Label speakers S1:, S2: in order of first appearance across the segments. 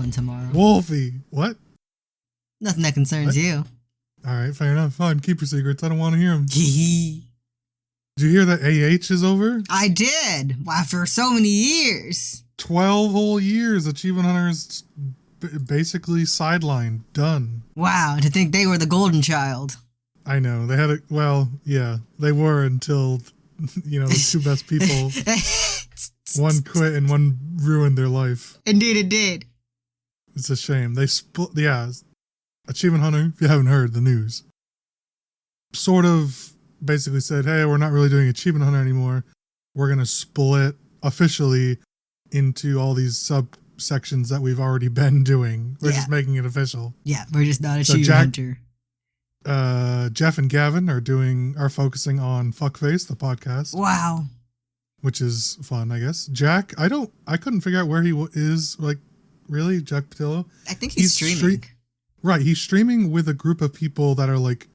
S1: calling tomorrow.
S2: Wolfie, what?
S1: Nothing that concerns you.
S2: All right, fair enough. Fine, keep your secrets. I don't want to hear them.
S1: Hee.
S2: Did you hear that AH is over?
S1: I did. Wow, for so many years.
S2: 12 whole years. Achievement Hunters basically sidelined. Done.
S1: Wow, to think they were the golden child.
S2: I know. They had it. Well, yeah, they were until, the two best people. One quit and one ruined their life.
S1: Indeed it did.
S2: It's a shame. They split. Yeah. Achievement Hunter, if you haven't heard the news, sort of basically said, hey, we're not really doing Achievement Hunter anymore. We're going to split officially into all these subsections that we've already been doing. We're just making it official.
S1: Yeah, we're just not Achievement Hunter.
S2: Jeff and Gavin are focusing on Fuckface, the podcast.
S1: Wow.
S2: Which is fun, I guess. Jack, I couldn't figure out where he is, like, really, Jack Patillo.
S1: I think he's streaming.
S2: Right, he's streaming with a group of people that are, like,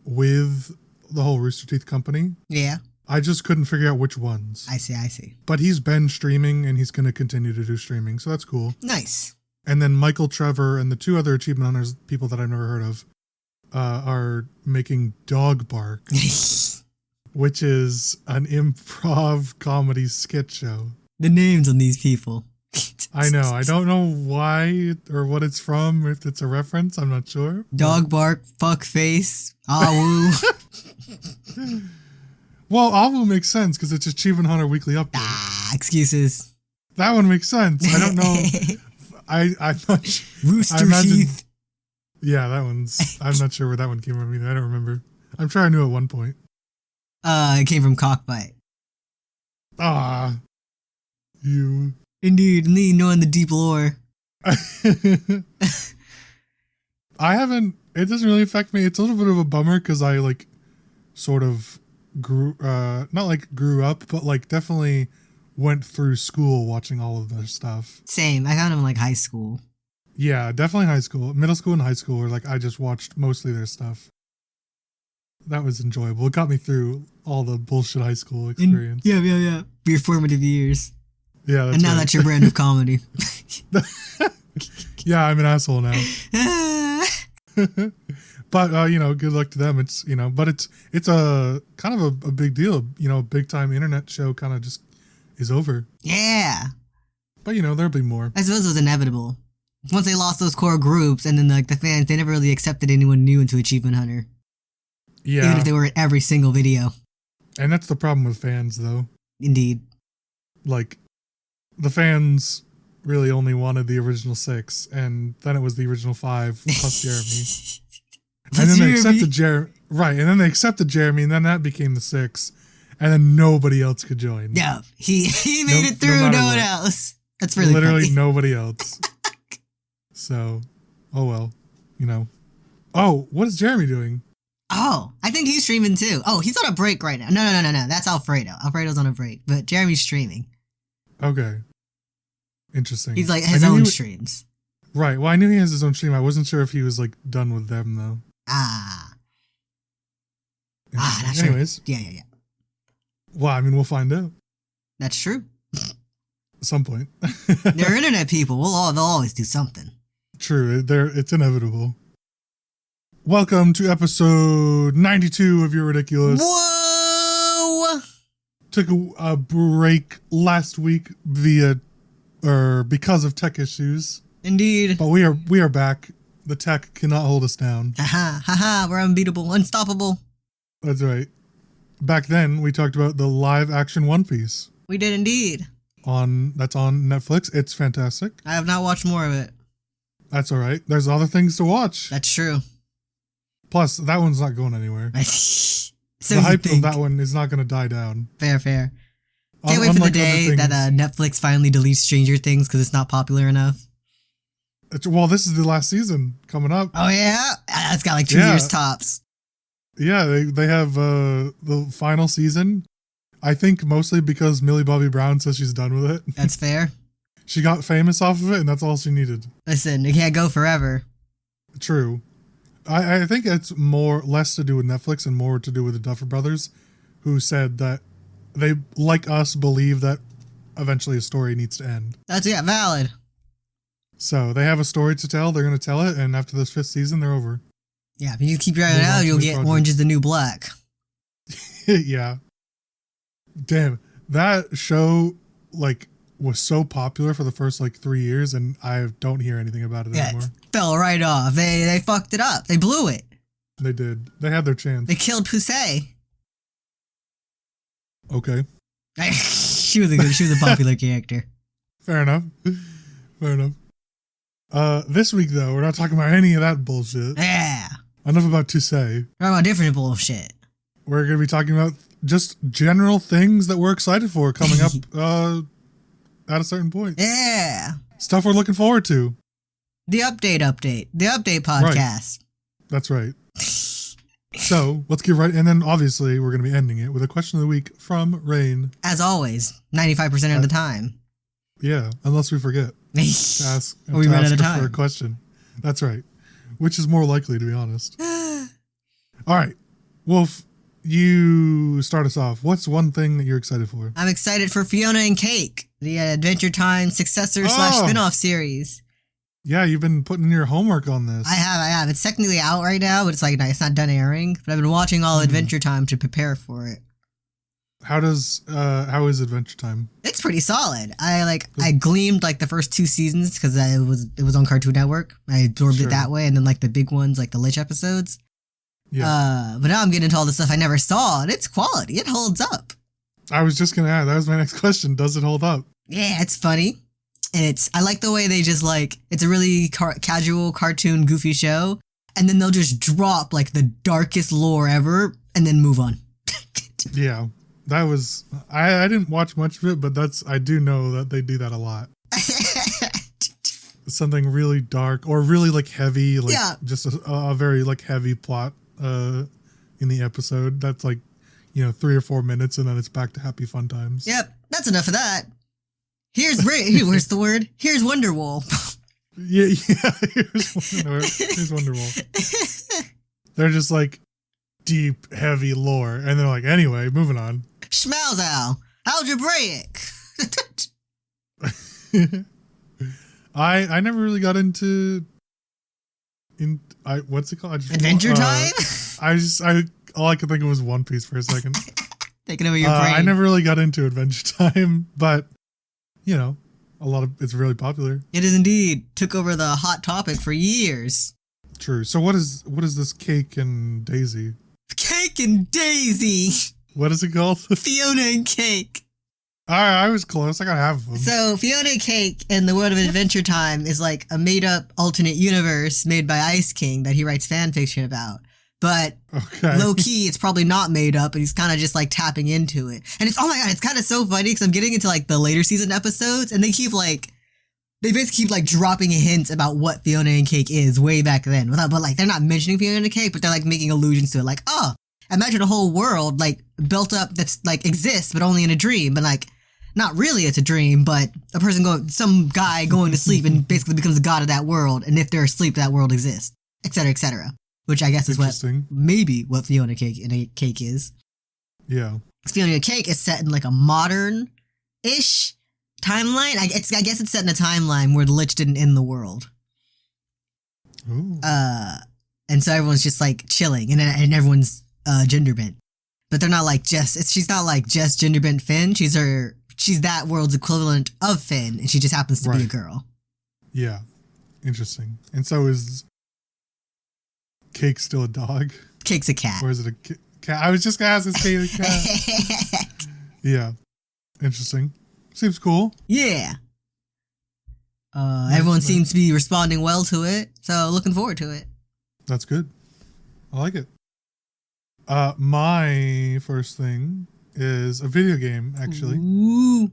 S2: with the whole Rooster Teeth company.
S1: Yeah.
S2: I just couldn't figure out which ones.
S1: I see.
S2: But he's been streaming, and he's going to continue to do streaming, so that's cool.
S1: Nice.
S2: And then Michael Trevor and the two other Achievement Hunters, people that I've never heard of, are making Dog Bark, which is an improv comedy skit show.
S1: The names on these people.
S2: I know. I don't know why or what it's from. If it's a reference, I'm not sure.
S1: Dog Bark, Fuckface, Awu.
S2: Well, Awu makes sense because it's Achievement Hunter Weekly Update.
S1: Excuses.
S2: That one makes sense. I don't know. I'm not sure.
S1: Rooster Teeth.
S2: Yeah, that one's. I'm not sure where that one came from either. I don't remember. I'm sure I knew at one point.
S1: It came from Cockbite.
S2: You.
S1: Indeed, me knowing the deep lore.
S2: I haven't. It doesn't really affect me. It's a little bit of a bummer because I sort of grew up, but definitely went through school watching all of their stuff.
S1: Same. I found them in high school.
S2: Yeah, definitely high school, middle school, and high school. Where I just watched mostly their stuff. That was enjoyable. It got me through all the bullshit high school experience.
S1: Yeah. Your formative years.
S2: Yeah, that's
S1: and now
S2: right.
S1: that's your brand of comedy.
S2: Yeah, I'm an asshole now. But good luck to them. It's but it's a kind of a big deal. A big time internet show kind of just is over.
S1: Yeah.
S2: But there'll be more.
S1: I suppose it was inevitable. Once they lost those core groups, and then the fans, they never really accepted anyone new into Achievement Hunter.
S2: Yeah.
S1: Even if they were in every single video.
S2: And that's the problem with fans, though.
S1: Indeed.
S2: The fans really only wanted the original 6, and then it was the original 5 plus Jeremy. And then they accepted Jeremy. Right, and then they accepted Jeremy, and then that became the 6, and then nobody else could join.
S1: Yeah, he made it through, no one else. That's really
S2: literally
S1: funny.
S2: Nobody else. So, oh well, Oh, what is Jeremy doing?
S1: Oh, I think he's streaming too. Oh, he's on a break right now. No. That's Alfredo. Alfredo's on a break, but Jeremy's streaming.
S2: Okay. Interesting.
S1: He's his own streams.
S2: Right. Well, I knew he has his own stream. I wasn't sure if he was done with them though.
S1: Not
S2: Anyways.
S1: Sure. Yeah.
S2: Well, I mean, we'll find out.
S1: That's true.
S2: At some point.
S1: They're internet people. They'll always do something.
S2: True. It's inevitable. Welcome to episode 92 of Youre Ridiculous.
S1: Whoa!
S2: Took a break last week because of tech issues.
S1: Indeed.
S2: But we are back. The tech cannot hold us down.
S1: Ha, we're unbeatable, unstoppable.
S2: That's right. Back then, we talked about the live action One Piece.
S1: We did indeed.
S2: That's on Netflix. It's fantastic.
S1: I have not watched more of it.
S2: That's all right. There's other things to watch.
S1: That's true.
S2: Plus, that one's not going anywhere.
S1: So
S2: the hype of that one is not going to die down.
S1: Fair. Can't wait for the day that Netflix finally deletes Stranger Things because it's not popular enough.
S2: Well, this is the last season coming up.
S1: Oh, yeah? It's got 2 years tops.
S2: Yeah, they have the final season. I think mostly because Millie Bobby Brown says she's done with it.
S1: That's fair.
S2: She got famous off of it, and that's all she needed.
S1: Listen, it can't go forever.
S2: True. I think it's less to do with Netflix and more to do with the Duffer Brothers, who said that they, like us, believe that eventually a story needs to end.
S1: That's valid.
S2: So they have a story to tell. They're going to tell it. And after this 5th season, they're over.
S1: Yeah, if you keep driving it out, you'll get Orange is the New Black.
S2: Yeah. Damn. That show, like, was so popular for the first, 3 years, and I don't hear anything about it anymore.
S1: It fell right off. They fucked it up. They blew it.
S2: They did. They had their chance.
S1: They killed Poussey.
S2: Okay.
S1: She was a popular character.
S2: Fair enough. This week, though, we're not talking about any of that bullshit.
S1: Yeah.
S2: Enough about Toussey.
S1: Talking about different bullshit.
S2: We're going to be talking about just general things that we're excited for coming up at a certain point.
S1: Yeah.
S2: Stuff we're looking forward to.
S1: The update. The update podcast.
S2: Right. That's right. So, let's get right... And then, obviously, we're going to be ending it with a question of the week from Rain.
S1: As always, 95% of the time.
S2: Yeah, unless we forget to ask,
S1: or we run out of time.
S2: For a question. That's right. Which is more likely, to be honest. All right. Wolf, you start us off. What's one thing that you're excited for?
S1: I'm excited for Fiona and Cake, the Adventure Time successor / spin-off series.
S2: Yeah, you've been putting your homework on this.
S1: I have. It's technically out right now, but it's not done airing. But I've been watching all Adventure Time to prepare for it.
S2: How is Adventure Time?
S1: It's pretty solid. I gleamed the first 2 seasons because it was on Cartoon Network. I absorbed it that way, and then the big ones, the Lich episodes. Yeah. But now I'm getting into all the stuff I never saw, and it's quality. It holds up.
S2: I was just gonna add, that was my next question. Does it hold up?
S1: Yeah, it's funny. And I like the way they just it's a really casual, cartoon, goofy show. And then they'll just drop the darkest lore ever and then move on.
S2: Yeah, that was, I didn't watch much of it, but I do know that they do that a lot. Something really dark or really heavy, just a very heavy plot in the episode. That's 3 or 4 minutes and then it's back to happy fun times.
S1: Yep, that's enough of that. Where's the word? Here's Wonderwall.
S2: Yeah, here's Wonderwall. They're just deep, heavy lore. And they're anyway, moving on.
S1: Schmalzow, algebraic.
S2: I never really got into what's it called?
S1: Adventure Time?
S2: All I could think of was One Piece for a second.
S1: Taking over your brain.
S2: I never really got into Adventure Time, but it's really popular.
S1: It is indeed. Took over the hot topic for years.
S2: True. So what is this Cake and Daisy?
S1: Cake and Daisy.
S2: What is it called?
S1: Fiona and Cake.
S2: I was close. I got half of them.
S1: So Fiona and Cake in the world of Adventure Time is a made-up alternate universe made by Ice King that he writes fan fiction about. But low-key, it's probably not made up, and he's kind of just tapping into it. And oh my god, it's kind of so funny because I'm getting into the later season episodes, and they keep they basically keep dropping hints about what Fiona and Cake is way back then. But they're not mentioning Fiona and Cake, but they're making allusions to it. Oh, imagine a whole world built up that's exists, but only in a dream. But not really it's a dream, but some guy going to sleep and basically becomes the god of that world. And if they're asleep, that world exists, etc., etc. Which I guess is what Fiona and Cake is.
S2: Yeah.
S1: Fiona and Cake is set in a modern-ish timeline. I guess it's set in a timeline where the Lich didn't end the world.
S2: Ooh.
S1: And so everyone's just chilling, and everyone's gender bent. But they're not she's not just gender bent Finn. She's that world's equivalent of Finn, and she just happens to be a girl.
S2: Yeah. Interesting. And so is Cake still a dog?
S1: Cake's a cat.
S2: Or is it a cat? I was just going to ask, is Cake a cat? Yeah. Interesting. Seems cool.
S1: Yeah. Everyone seems to be responding well to it, so looking forward to it.
S2: That's good. I like it. My first thing is a video game, actually.
S1: Ooh.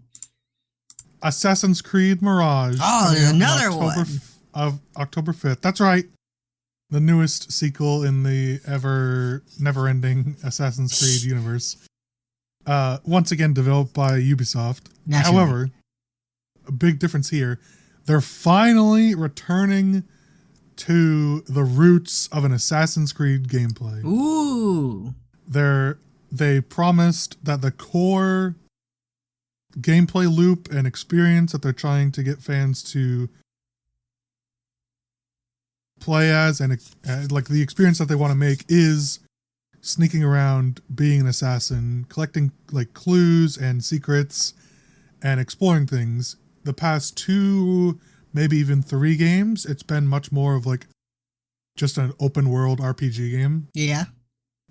S2: Assassin's Creed Mirage.
S1: Oh, there's another one.
S2: October 5th. That's right. The newest sequel in the never-ending Assassin's Creed universe. Once again developed by Ubisoft.
S1: Naturally.
S2: However, a big difference here. They're finally returning to the roots of an Assassin's Creed gameplay.
S1: Ooh.
S2: They promised that the core gameplay loop and experience that they're trying to get fans to play as, and like the experience that they want to make is sneaking around, being an assassin, collecting like clues and secrets, and exploring things. The past 2, maybe even 3 games, it's been much more of like just an open world RPG game.
S1: Yeah.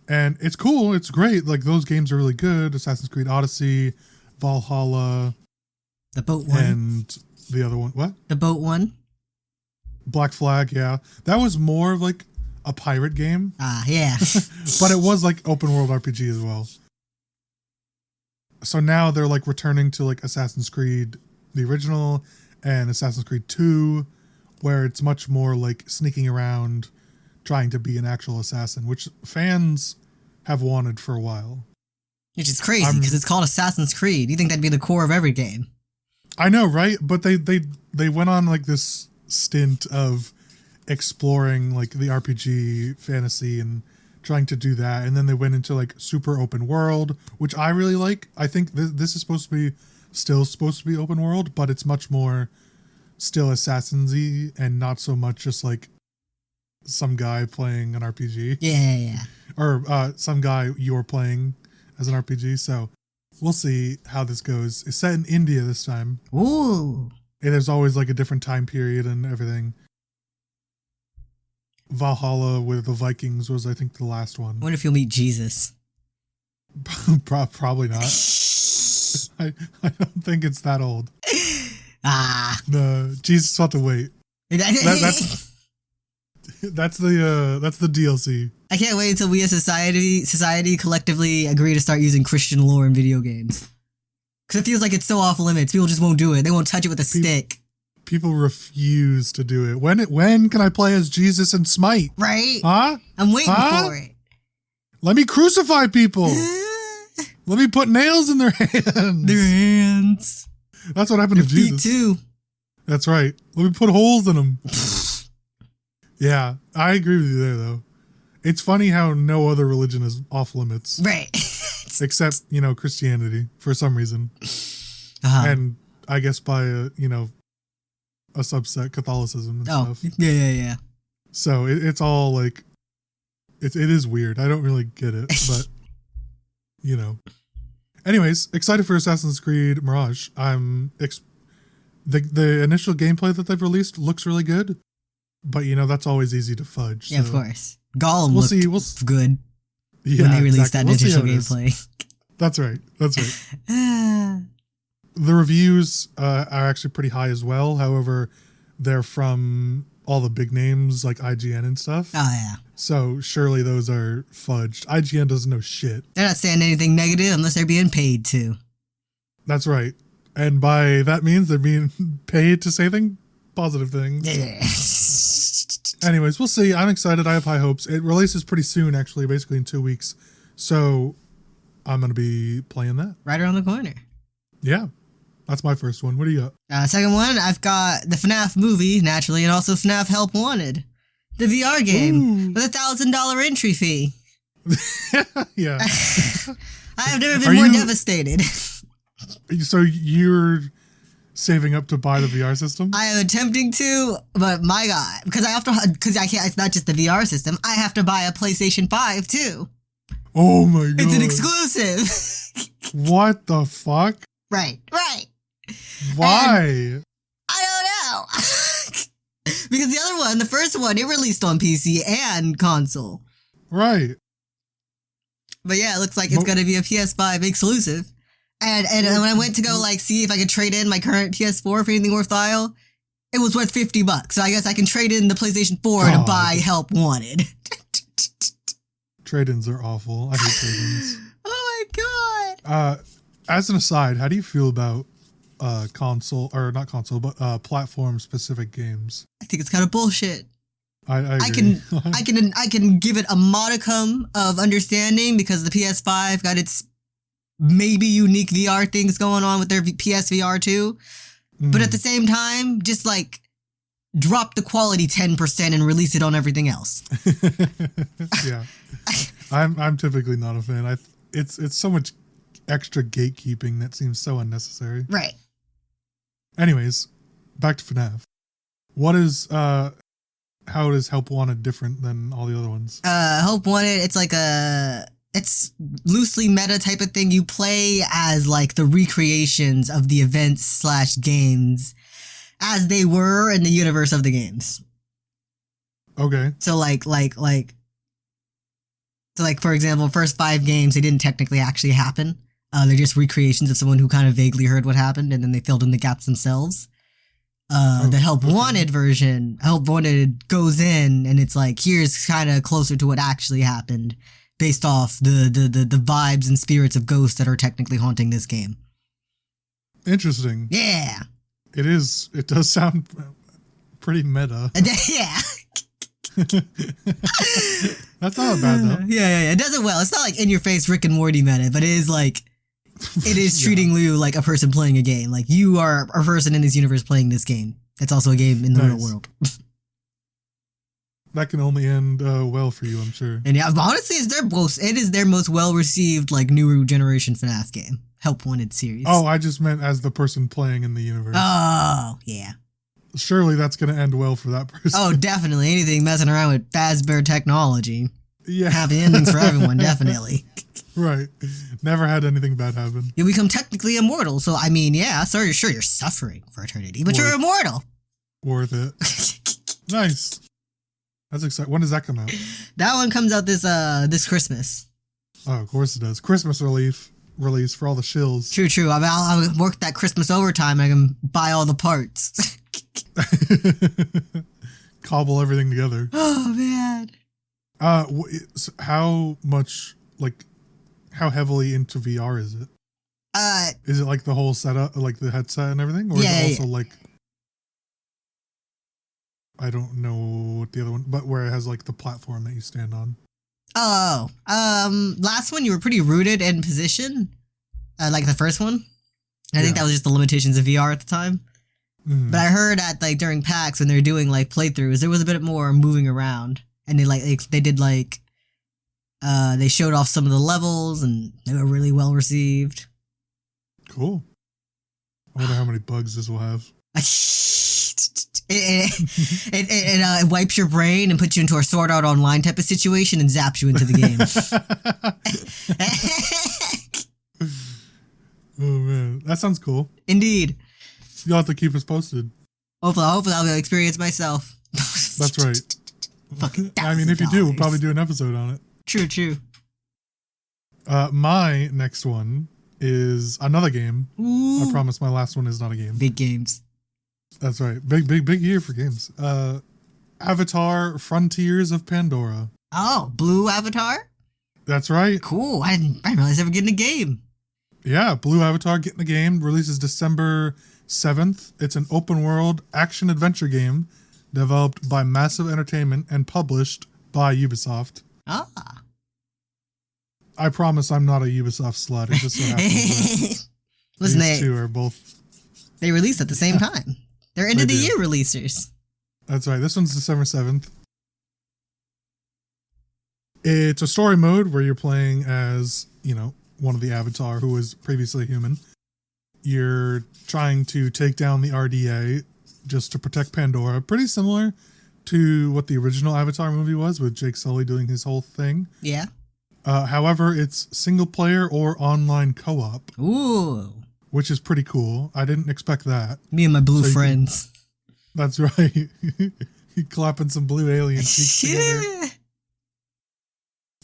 S2: And it's cool. It's great. Like those games are really good. Assassin's Creed Odyssey, Valhalla.
S1: The boat one.
S2: And the other one. What?
S1: The boat one.
S2: Black Flag. Yeah. That was more of like a pirate game.
S1: Yeah.
S2: But it was like open world RPG as well. So now they're like returning to like Assassin's Creed, the original, and Assassin's Creed 2, where it's much more like sneaking around, trying to be an actual assassin, which fans have wanted for a while.
S1: Which is crazy because it's called Assassin's Creed. You think that'd be the core of every game?
S2: I know, right? But they went on like this stint of exploring like the RPG fantasy and trying to do that, and then they went into like super open world, which I really like. I think this is supposed to be open world, but it's much more still assassin-y and not so much just like some guy playing an RPG.
S1: Yeah.
S2: Or some guy you're playing as an RPG. So we'll see how this goes. It's set in India this time.
S1: Ooh.
S2: And there's always like a different time period and everything. Valhalla with the Vikings was, I think, the last one.
S1: I wonder if you'll meet Jesus.
S2: Probably not. I don't think it's that old. No, Jesus will have to wait. That's the DLC.
S1: I can't wait until we as society collectively agree to start using Christian lore in video games. Because it feels like it's so off limits. People just won't do it. They won't touch it with a stick.
S2: People refuse to do it. When can I play as Jesus and Smite?
S1: Right?
S2: Huh?
S1: I'm waiting for it.
S2: Let me crucify people. Let me put nails in their hands. That's what happened to Jesus.
S1: Feet too.
S2: That's right. Let me put holes in them. Yeah, I agree with you there, though. It's funny how no other religion is off limits.
S1: Right.
S2: Except, Christianity, for some reason. And I guess by, a subset, Catholicism and stuff.
S1: Yeah.
S2: So it's all like, it is weird. I don't really get it, but, Anyways, excited for Assassin's Creed Mirage. The initial gameplay that they've released looks really good. But, that's always easy to fudge.
S1: Yeah, so. Of course. Gollum looked good when they released that initial gameplay.
S2: That's right. The reviews are actually pretty high as well. However, they're from all the big names like IGN and stuff.
S1: Oh, yeah.
S2: So surely those are fudged. IGN doesn't know shit.
S1: They're not saying anything negative unless they're being paid to.
S2: That's right. And by that means they're being paid to say positive things.
S1: Yeah.
S2: Anyways, we'll see. I'm excited. I have high hopes. It releases pretty soon, actually, basically in 2 weeks. So I'm going to be playing that.
S1: Right around the corner.
S2: Yeah. That's my first one. What do you got?
S1: Second one, I've got the FNAF movie, naturally, and also FNAF Help Wanted. The VR game with a $1,000 entry fee.
S2: Yeah.
S1: I have never been more devastated.
S2: So you're saving up to buy the VR system?
S1: I am attempting to, but my God, because I can't, it's not just the VR system. I have to buy a PlayStation 5 too.
S2: Oh my God.
S1: It's an exclusive.
S2: What the fuck?
S1: Right.
S2: Why?
S1: And I don't know. Because the first one, it released on PC and console.
S2: Right.
S1: But yeah, it looks like it's going to be a PS5 exclusive. And when I went to go see if I could trade in my current PS4 for anything worthwhile, it was worth $50. So I guess I can trade in the PlayStation 4 to buy Help Wanted.
S2: Trade-ins are awful. I hate trade-ins.
S1: Oh my God.
S2: As an aside, how do you feel about platform-specific games?
S1: I think it's kind of bullshit.
S2: I agree.
S1: I can give it a modicum of understanding because the PS5 got its maybe unique VR things going on with their PSVR too. But at the same time, just drop the quality 10% and release it on everything else.
S2: Yeah. I'm typically not a fan. It's so much extra gatekeeping that seems so unnecessary.
S1: Right.
S2: Anyways, back to FNAF. What is How is Help Wanted different than all the other ones?
S1: Help Wanted, it's loosely meta type of thing. You play as like the recreations of the events / games as they were in the universe of the games.
S2: Okay.
S1: So for example, first 5 games, they didn't technically actually happen. They're just recreations of someone who kind of vaguely heard what happened, and then they filled in the gaps themselves. The Help Wanted version, Help Wanted goes in, and it's like, here's kind of closer to what actually happened, based off the vibes and spirits of ghosts that are technically haunting this game.
S2: Interesting.
S1: Yeah.
S2: It does sound pretty meta.
S1: Yeah.
S2: That's not bad though.
S1: Yeah. It does it well. It's not like in your face Rick and Morty meta, but it is treating you like a person playing a game. Like you are a person in this universe playing this game. It's also a game in the real world.
S2: That can only end well for you, I'm sure.
S1: And yeah, honestly, it is their most well received like newer generation FNAF game. Help Wanted series.
S2: Oh, I just meant as the person playing in the universe.
S1: Oh, yeah.
S2: Surely that's going to end well for that person.
S1: Oh, definitely. Anything messing around with Fazbear technology.
S2: Yeah.
S1: Happy endings for everyone, definitely.
S2: Right. Never had anything bad happen.
S1: You become technically immortal, so I mean, yeah, sure you're suffering for eternity, but you're immortal.
S2: Worth it. Nice. That's exciting. When does that come out?
S1: That one comes out this Christmas.
S2: Oh, of course it does. Christmas release for all the shills.
S1: True. I'll work that Christmas overtime. I can buy all the parts.
S2: Cobble everything together.
S1: Oh man.
S2: How much, like, how heavily into VR is it? Is it like the whole setup, like the headset and everything, or is it also like, I don't know what the other one, but where it has like the platform that you stand on?
S1: Oh, last one you were pretty rooted in position, like the first one. I think that was just the limitations of VR at the time. Mm. But I heard at like during PAX when they were doing like playthroughs, there was a bit more moving around, and they did like, they showed off some of the levels, and they were really well received.
S2: Cool. I wonder how many bugs this will have.
S1: It wipes your brain and puts you into a Sword Art Online type of situation and zaps you into the game.
S2: Oh man, that sounds cool.
S1: Indeed.
S2: You'll have to keep us posted.
S1: Hopefully I'll be able to experience myself.
S2: That's right. I mean, if you do, we'll probably do an episode on it. True. My next one is another game. Ooh. I promise my last one is not a game.
S1: Big games.
S2: That's right. Big year for games. Avatar Frontiers of Pandora.
S1: Oh, Blue Avatar?
S2: That's right.
S1: Cool. I didn't realize they were getting a game.
S2: Yeah, Blue Avatar getting a game. Releases December 7th. It's an open world action adventure game developed by Massive Entertainment and published by Ubisoft.
S1: Ah.
S2: I promise I'm not a Ubisoft slut. It just so happens
S1: Listen,
S2: these two are both.
S1: They released at the same time. They're end of the year releasers.
S2: That's right. This one's December 7th. It's a story mode where you're playing as, one of the Avatar who was previously human. You're trying to take down the RDA just to protect Pandora. Pretty similar to what the original Avatar movie was, with Jake Sully doing his whole thing.
S1: Yeah.
S2: However, it's single player or online co-op.
S1: Ooh.
S2: Which is pretty cool. I didn't expect that.
S1: Me and my blue friends.
S2: That's right. You clapping some blue alien cheeks together.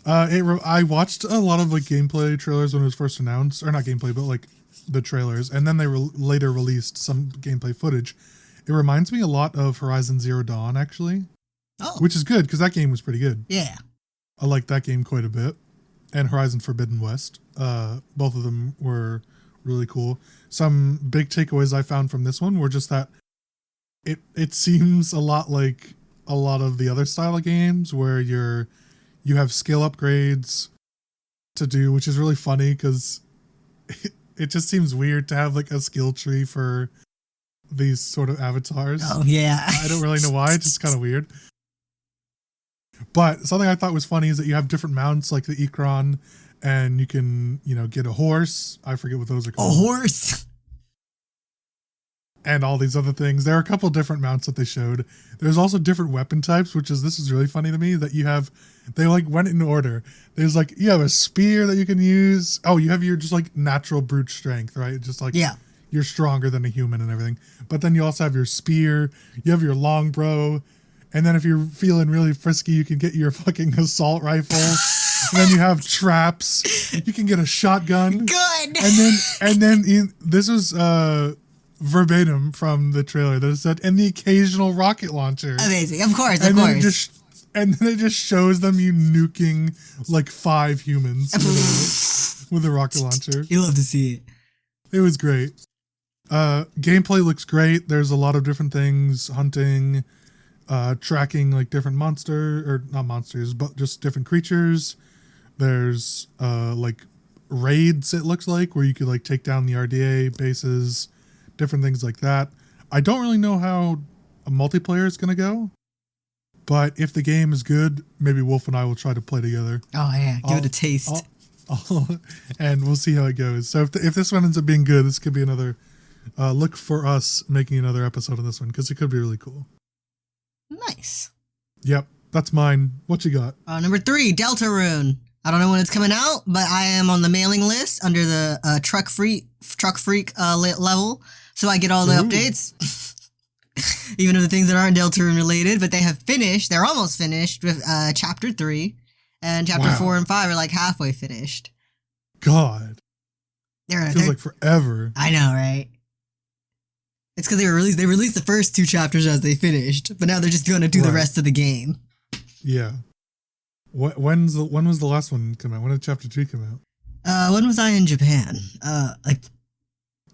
S2: I watched a lot of like gameplay trailers when it was first announced, or not gameplay, but like the trailers, and then they later released some gameplay footage. It reminds me a lot of Horizon Zero Dawn, actually.
S1: Oh.
S2: Which is good because that game was pretty good.
S1: Yeah.
S2: I liked that game quite a bit, and Horizon Forbidden West. Both of them were really cool. Some big takeaways I found from this one were just that it seems a lot like a lot of the other style of games where you have skill upgrades to do, which is really funny because it just seems weird to have like a skill tree for these sort of avatars.
S1: Oh yeah.
S2: I don't really know why. It's just kind of weird. But something I thought was funny is that you have different mounts like the Ikron, and you can, get a horse. I forget what those are called.
S1: A horse?
S2: and all these other things. There are a couple different mounts that they showed. There's also different weapon types, this is really funny to me that you have, they like went in order. There's like, you have a spear that you can use. Oh, you have your just like natural brute strength, right? Just like,
S1: yeah,
S2: you're stronger than a human and everything. But then you also have your spear, you have your longbow, and then if you're feeling really frisky, you can get your fucking assault rifle. And then you have traps. You can get a shotgun.
S1: Good.
S2: And then this was verbatim from the trailer that it said, and the occasional rocket launcher.
S1: Amazing. Of course.
S2: And then it just shows them you nuking like 5 humans with a rocket launcher.
S1: You love to see it.
S2: It was great. Gameplay looks great. There's a lot of different things, hunting, tracking like different not monsters, but just different creatures. There's like raids, it looks like, where you could like take down the RDA bases, different things like that. I don't really know how a multiplayer is going to go, but if the game is good, maybe Wolf and I will try to play together.
S1: Oh yeah, give it a taste.
S2: And we'll see how it goes. So if this one ends up being good, this could be another look for us making another episode of this one, because it could be really cool. Nice. Yep, that's mine. What you got?
S1: Number 3, Deltarune. I don't know when it's coming out, but I am on the mailing list under the Truck Freak level, so I get all the updates. Even of the things that aren't Deltarune related, but they're almost finished with Chapter 3, and Chapter 4 and 5 are like halfway finished.
S2: God. Feels like forever.
S1: I know, right? It's because they released the first 2 chapters as they finished, but now they're just going to do the rest of the game.
S2: Yeah. When was the last one come out? When did Chapter 2 come
S1: out? When was I in Japan?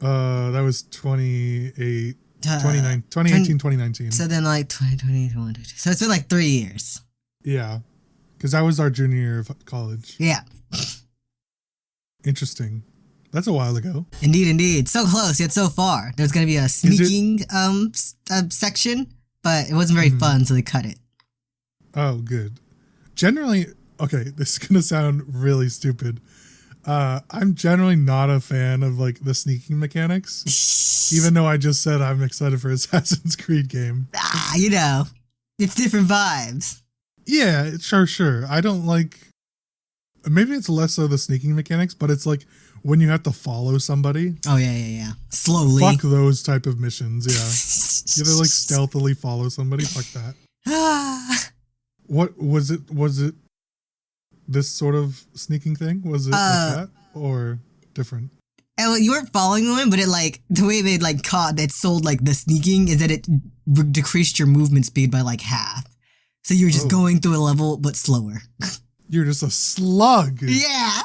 S2: That was 2018, 2019.
S1: So then like 2020, 2022. So it's been like 3 years.
S2: Yeah. Because that was our junior year of college.
S1: Yeah.
S2: Interesting. That's a while ago.
S1: Indeed. So close, yet so far. There's going to be a sneaking section, but it wasn't very fun, so they cut it.
S2: Oh, good. Generally, okay, this is going to sound really stupid. I'm generally not a fan of like the sneaking mechanics, even though I just said I'm excited for Assassin's Creed game.
S1: It's different vibes.
S2: Yeah, sure. I don't like, maybe it's less so the sneaking mechanics, but it's like when you have to follow somebody.
S1: Oh, yeah. Slowly.
S2: Fuck those type of missions, yeah. You have to like stealthily follow somebody. Fuck that. What was it? Was it this sort of sneaking thing? Was it like that or different?
S1: Well, you weren't following one, but it like the way they like that sold like the sneaking is that it decreased your movement speed by like half. So you were just going through a level, but slower.
S2: You're just a slug.
S1: Yeah.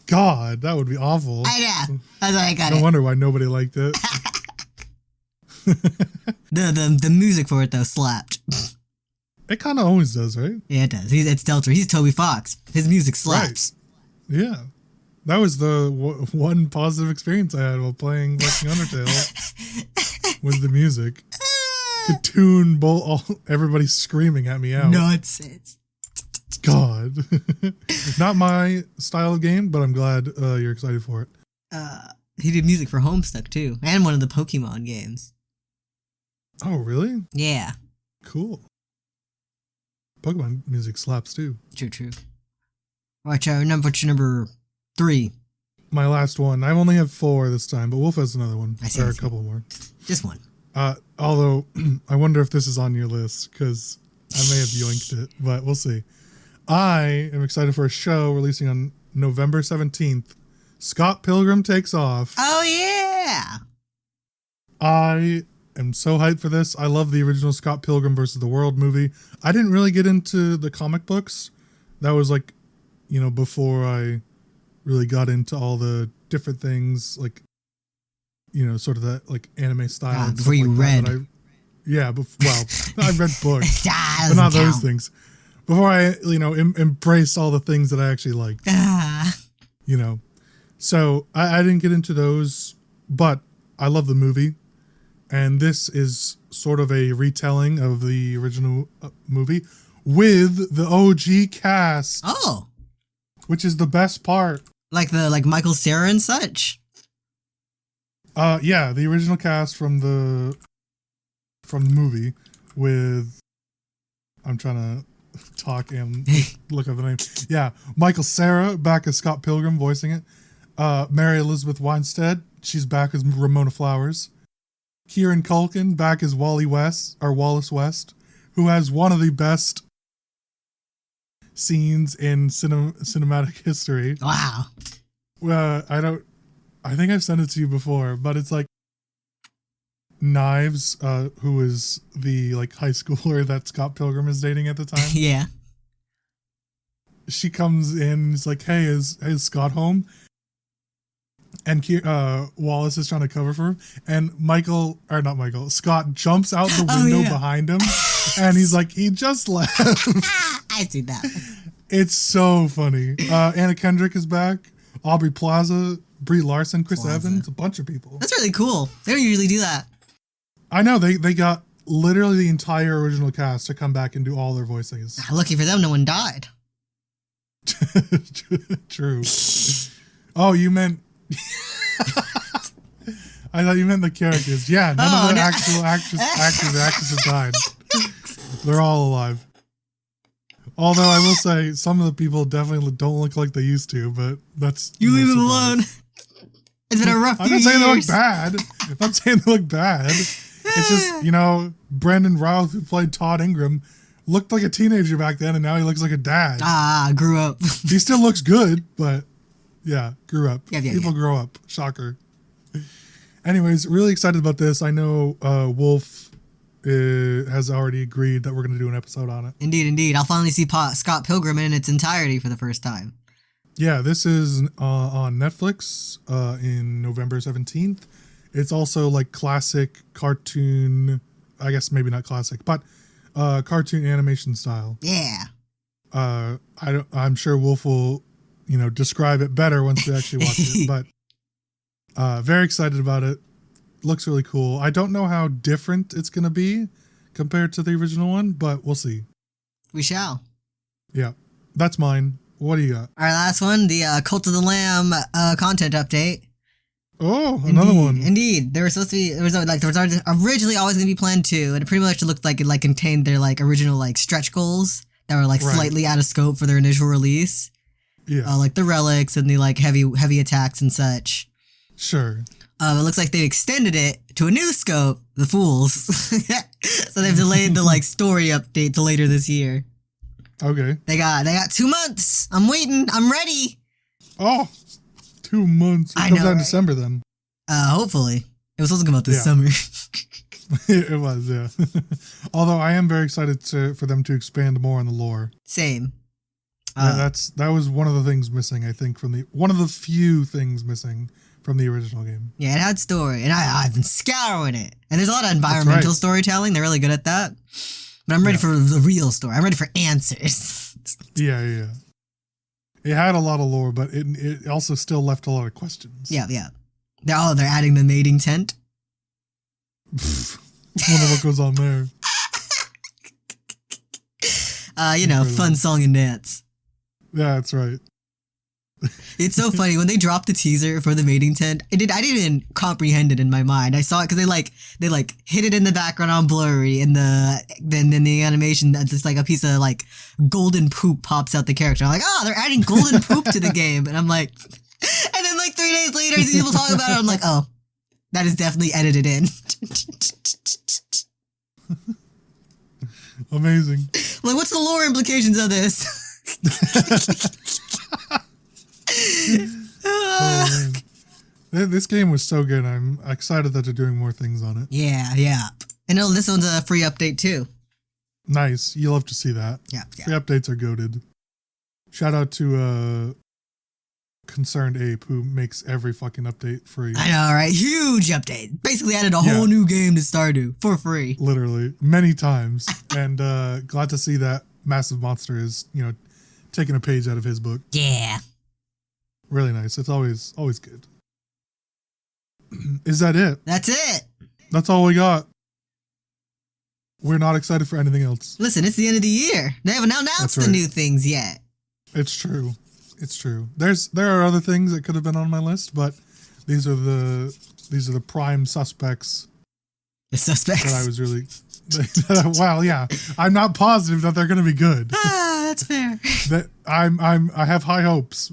S2: God, that would be awful.
S1: I know. That's why I got it.
S2: No wonder why nobody liked it.
S1: The music for it though slapped.
S2: It kind of always does, right?
S1: Yeah, it does. It's Delta. He's Toby Fox. His music slaps.
S2: Right. Yeah. That was the one positive experience I had while playing fucking Undertale. Was the music. Could tune everybody screaming at me out.
S1: Nonsense.
S2: God. Not my style of game, but I'm glad you're excited for it.
S1: He did music for Homestuck too, and one of the Pokemon games.
S2: Oh, really?
S1: Yeah.
S2: Cool. Pokemon music slaps too.
S1: True. What's your number 3?
S2: My last one. I only have 4 this time, but Wolf has another one.
S1: There
S2: are a couple more.
S1: Just one.
S2: Although, I wonder if this is on your list, because I may have yoinked it, but we'll see. I am excited for a show releasing on November 17th. Scott Pilgrim Takes Off.
S1: Oh, yeah!
S2: I am so hyped for this. I love the original Scott Pilgrim versus the World movie. I didn't really get into the comic books. That was like, before I really got into all the different things, like, sort of that like anime style.
S1: Before you read.
S2: I read books, but not those things. Before I, embraced all the things that I actually liked. So I didn't get into those, but I love the movie. And this is sort of a retelling of the original movie with the OG cast.
S1: Oh.
S2: Which is the best part.
S1: Like Michael Cera and such?
S2: Yeah, the original cast from the movie with, I'm trying to talk and look up the name. Yeah, Michael Cera back as Scott Pilgrim voicing it. Mary Elizabeth Winstead, she's back as Ramona Flowers. Kieran Culkin back as Wallace West, who has one of the best scenes in cinematic history.
S1: Wow.
S2: I think I've sent it to you before, but it's like Knives, who is the like high schooler that Scott Pilgrim is dating at the time.
S1: Yeah.
S2: She comes in and is like, hey, is Scott home? And Wallace is trying to cover for him. And Scott jumps out the window behind him. And he's like, he just left.
S1: I see that.
S2: It's so funny. Anna Kendrick is back. Aubrey Plaza, Brie Larson, Chris Evans, a bunch of people.
S1: That's really cool. They don't usually do that.
S2: I know. They got literally the entire original cast to come back and do all their voices.
S1: Lucky for them, no one died.
S2: True. Oh, you meant... I thought you meant the characters. Yeah, none of the actual actors and actresses died. They're all alive. Although I will say, some of the people definitely don't look like they used to, but that's...
S1: You leave them alone. It's been a rough few years.
S2: I'm not saying they look bad. I'm not saying they look bad. It's just, Brandon Routh, who played Todd Ingram, looked like a teenager back then, and now he looks like a dad.
S1: Grew up.
S2: He still looks good, but yeah, grew up.
S1: Yeah,
S2: People grow up. Shocker. Anyways, really excited about this. I know Wolf has already agreed that we're going to do an episode on it.
S1: Indeed. I'll finally see Scott Pilgrim in its entirety for the first time.
S2: Yeah, this is on Netflix in November 17th. It's also like classic cartoon, I guess maybe not classic, but cartoon animation style.
S1: Yeah.
S2: I'm sure Wolf will, describe it better once we actually watch it, but very excited about it. Looks really cool. I don't know how different it's going to be compared to the original one, but we'll see. We
S1: shall.
S2: Yeah, that's mine. What do you got?
S1: Our last one, the Cult of the Lamb content update.
S2: Oh, another one.
S1: Indeed. There was supposed to be, there was originally always going to be Plan 2, and it pretty much looked like it contained their original stretch goals that were slightly out of scope for their initial release.
S2: Yeah.
S1: Like the relics and the heavy attacks and such.
S2: Sure.
S1: It looks like they've extended it to a new scope, the Fools. So they've delayed the story update to later this year.
S2: Okay.
S1: They got 2 months. I'm waiting. I'm ready.
S2: Oh, 2 months. It comes out in December then.
S1: Hopefully. It was supposed to come out this summer.
S2: It was, yeah. Although I am very excited for them to expand more on the lore.
S1: Same.
S2: That was one of the things missing, I think, one of the few things missing from the original game.
S1: Yeah, it had story, and I've been scouring it. And there's a lot of environmental storytelling. They're really good at that. But I'm ready for the real story. I'm ready for answers.
S2: Yeah. It had a lot of lore, but it also still left a lot of questions.
S1: Yeah. They're adding the mating tent.
S2: Wonder what goes on there.
S1: Fun song and dance.
S2: Yeah, that's right.
S1: It's so funny when they dropped the teaser for the mating tent. I didn't even comprehend it in my mind. I saw it because they hit it in the background on blurry, and then the animation that's just a piece of golden poop pops out the character. I'm like, they're adding golden poop to the game, and I'm like, and then 3 days later, I see people talking about it. I'm like, oh, that is definitely edited in.
S2: Amazing.
S1: What's the lore implications of this?
S2: Oh, this game was so good. I'm excited that they're doing more things on it.
S1: Yeah. And this one's a free update too.
S2: Nice. You love to see that.
S1: Yeah.
S2: Free updates are goated. Shout out to Concerned Ape, who makes every fucking update free.
S1: I know, right? Huge update. Basically added a whole new game to Stardew for free.
S2: Literally. Many times. And glad to see that Massive Monster is, taking a page out of his book.
S1: Yeah.
S2: Really nice. It's always good. Is that it?
S1: That's it.
S2: That's all we got. We're not excited for anything else.
S1: Listen, it's the end of the year. They haven't announced the new things yet.
S2: It's true. There are other things that could have been on my list, but these are the these are the prime suspects.
S1: The suspects.
S2: That I was really... well, yeah. I'm not positive that they're going to be good.
S1: That's fair.
S2: That I have high hopes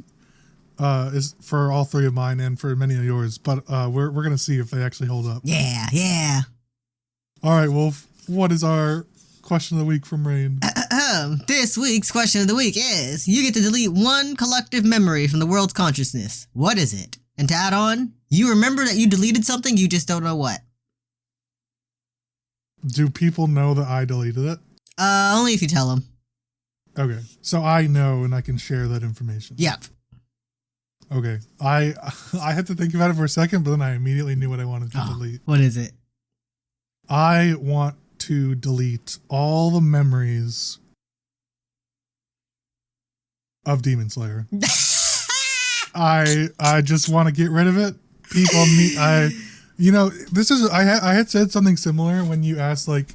S2: is for all three of mine and for many of yours, but we're going to see if they actually hold up.
S1: Yeah.
S2: All right, Wolf, what is our question of the week from Rain?
S1: This week's question of the week is, you get to delete one collective memory from the world's consciousness. What is it? And to add on, you remember that you deleted something, you just don't know what.
S2: Do people know that I deleted it?
S1: Only if you tell them.
S2: Okay, so I know and I can share that information.
S1: Yep.
S2: Okay, I had to think about it for a second, but then I immediately knew what I wanted to delete.
S1: What is it?
S2: I want to delete all the memories of Demon Slayer. I just want to get rid of it. People need I had said something similar when you asked, like,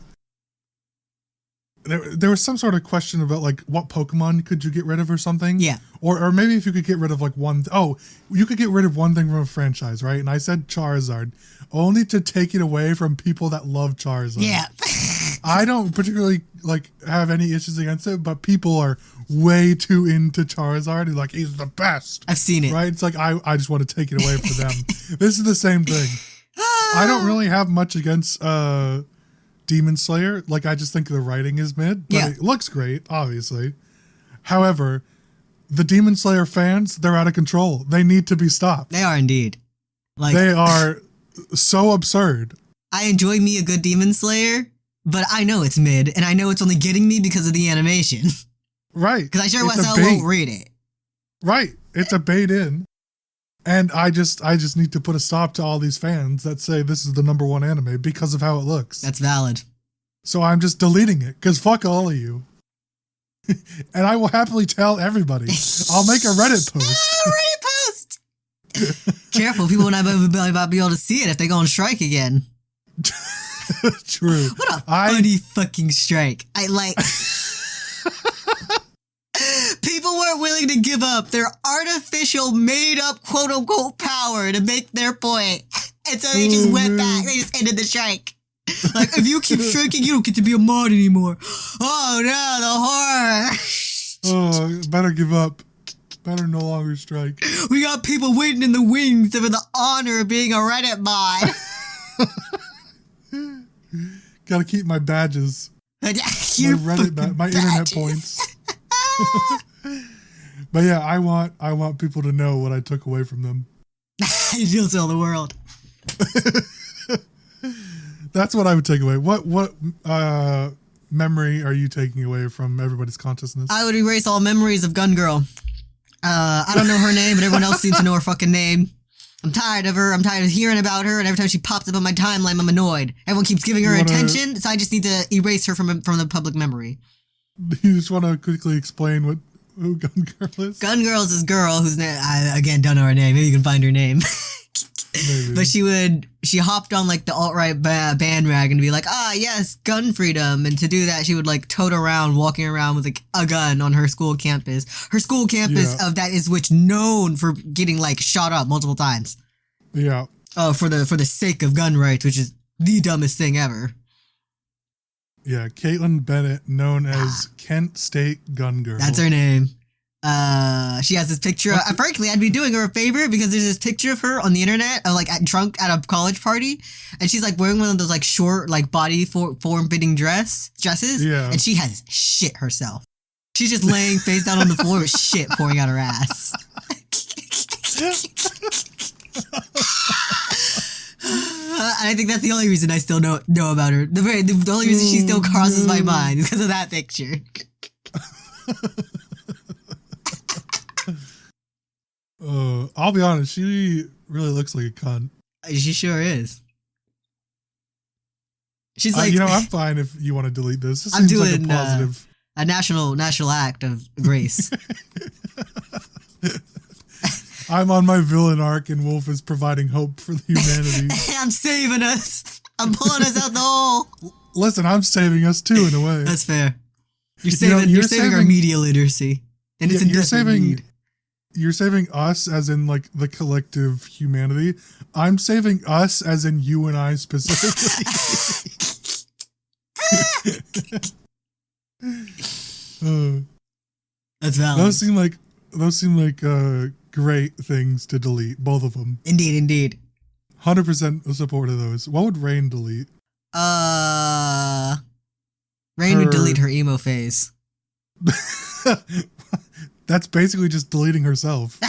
S2: there was some sort of question about, like, what Pokemon could you get rid of or something?
S1: Yeah.
S2: Or maybe if you could get rid of, like, you could get rid of one thing from a franchise, right? And I said Charizard, only to take it away from people that love Charizard.
S1: Yeah.
S2: I don't particularly, like, have any issues against it, but people are way too into Charizard and, like, he's the best.
S1: I've seen it.
S2: Right? It's like, I just want to take it away from them. This is the same thing. I don't really have much against Demon Slayer. Like, I just think the writing is mid, but it looks great, obviously. However, the Demon Slayer fans, they're out of control. They need to be stopped.
S1: They are indeed. Like,
S2: they are so absurd.
S1: I enjoy me a good Demon Slayer, but I know it's mid, and I know it's only getting me because of the animation.
S2: Right.
S1: Because I sure as hell won't read it.
S2: Right. It's a bait in. And I just need to put a stop to all these fans that say this is the #1 anime because of how it looks.
S1: That's valid.
S2: So I'm just deleting it because fuck all of you. And I will happily tell everybody. I'll make a Reddit post.
S1: Reddit post! Careful, people will not be able to see it if they go on strike again.
S2: True.
S1: What a funny fucking strike. People weren't willing to give up their artificial, made-up, quote-unquote power to make their point. And so they just went back. They just ended the strike. Like, if you keep striking, you don't get to be a mod anymore. Oh, no, the horror.
S2: Oh, better give up. Better no longer strike.
S1: We got people waiting in the wings for the honor of being a Reddit mod.
S2: Gotta keep my badges. My Reddit my internet points. But yeah, I want people to know what I took away from them.
S1: You'll tell the world.
S2: That's what I would take away. What memory are you taking away from everybody's consciousness?
S1: I would erase all memories of Gun Girl. I don't know her name, but everyone else seems to know her fucking name. I'm tired of her. I'm tired of hearing about her, and every time she pops up on my timeline, I'm annoyed. Everyone keeps giving her attention, so I just need to erase her from the public memory.
S2: You just want to quickly explain who Gun Girl is?
S1: Gun Girl is this girl whose name, I again don't know her name. Maybe you can find her name.
S2: Maybe.
S1: But she hopped on like the alt-right bandwagon to be like, yes, gun freedom. And to do that, she would like tote around, walking around with like a gun on her school campus. Her school campus of that is which known for getting like shot up multiple times.
S2: Yeah.
S1: For the sake of gun rights, which is the dumbest thing ever.
S2: Yeah, Caitlin Bennett, known as Kent State Gun Girl.
S1: That's her name. She has this picture. Frankly, I'd be doing her a favor because there's this picture of her on the internet, like drunk at a college party, and she's like wearing one of those like short, like body form-fitting dresses.
S2: Yeah.
S1: And she has shit herself. She's just laying face down on the floor with shit pouring out her ass. I think that's the only reason I still know about her. The only reason she still crosses my mind is because of that picture.
S2: I'll be honest, she really looks like a cunt.
S1: She sure is. She's like,
S2: I'm fine if you want to delete this. This
S1: I'm
S2: seems
S1: doing
S2: like a positive.
S1: A national act of grace.
S2: I'm on my villain arc, and Wolf is providing hope for the humanity.
S1: I'm saving us. I'm pulling us out the hole.
S2: Listen, I'm saving us too, in a way.
S1: That's fair. You're saving our media literacy, and it's a desperate need.
S2: You're saving us as in like the collective humanity. I'm saving us as in you and I specifically.
S1: That's valid.
S2: Those seem like great things to delete, both of them.
S1: Indeed.
S2: 100% support of those. What would Rain delete?
S1: Rain would delete her emo phase.
S2: That's basically just deleting herself.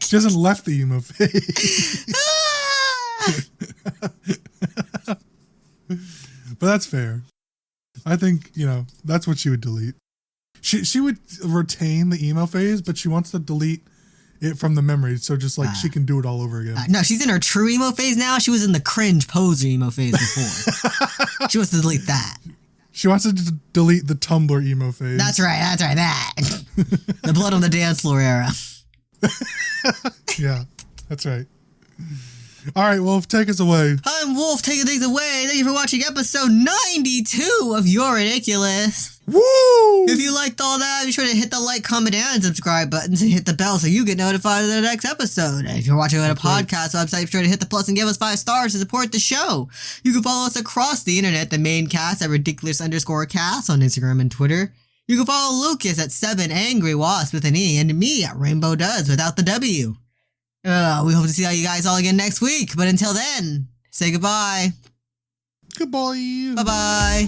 S2: She hasn't left the emo phase. But that's fair. I think, that's what she would delete. She would retain the emo phase, but she wants to delete it from the memory, so just like she can do it all over again.
S1: No, she's in her true emo phase now. She was in the cringe poser emo phase before. She wants to delete that.
S2: She wants to delete the Tumblr emo phase.
S1: That's right, that. The blood on the dance floor era.
S2: Yeah, that's right. All right, Wolf, take us away.
S1: I'm Wolf, taking things away. Thank you for watching episode 92 of Youre Ridiculous.
S2: Woo!
S1: If you liked all that, be sure to hit the like, comment, and subscribe buttons and hit the bell so you get notified of the next episode. And if you're watching on a podcast website, be sure to hit the plus and give us 5 stars to support the show. You can follow us across the internet, the main cast at ridiculous_cast on Instagram and Twitter. You can follow Lucas at 7AngryWasp with an E and me at Rainbow Does without the W. We hope to see you guys all again next week, but until then, say goodbye.
S2: Goodbye.
S1: Bye-bye.